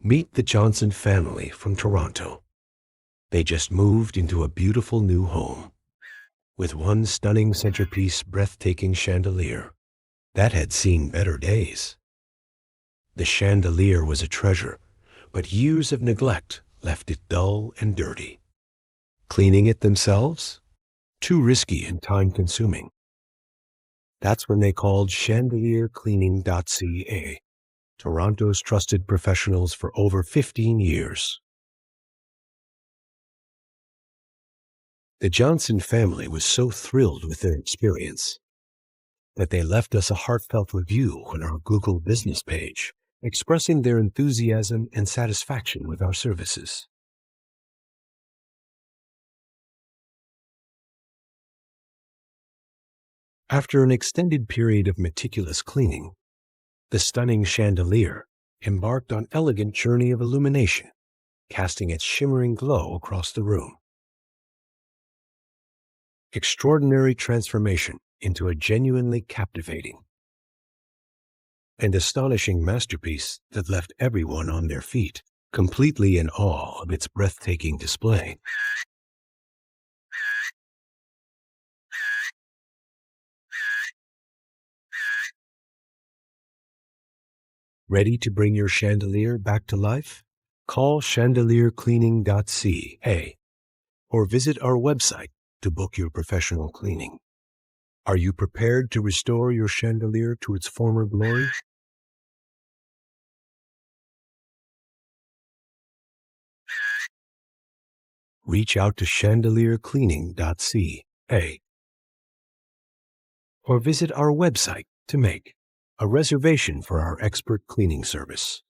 Meet the Johnson family from Toronto. They just moved into a beautiful new home with one stunning centerpiece, breathtaking chandelier that had seen better days. The chandelier was a treasure, but years of neglect left it dull and dirty. Cleaning it themselves? Too risky and time-consuming. That's when they called ChandelierCleaning.ca, Toronto's trusted professionals for over 15 years. The Johnson family was so thrilled with their experience that they left us a heartfelt review on our Google business page, expressing their enthusiasm and satisfaction with our services. After an extended period of meticulous cleaning, the stunning chandelier embarked on an elegant journey of illumination, casting its shimmering glow across the room. Extraordinary transformation into a genuinely captivating and astonishing masterpiece that left everyone on their feet, completely in awe of its breathtaking display. Ready to bring your chandelier back to life? Call ChandelierCleaning.ca or visit our website to book your professional cleaning. Are you prepared to restore your chandelier to its former glory? Reach out to ChandelierCleaning.ca or visit our website to make a reservation for our expert cleaning service.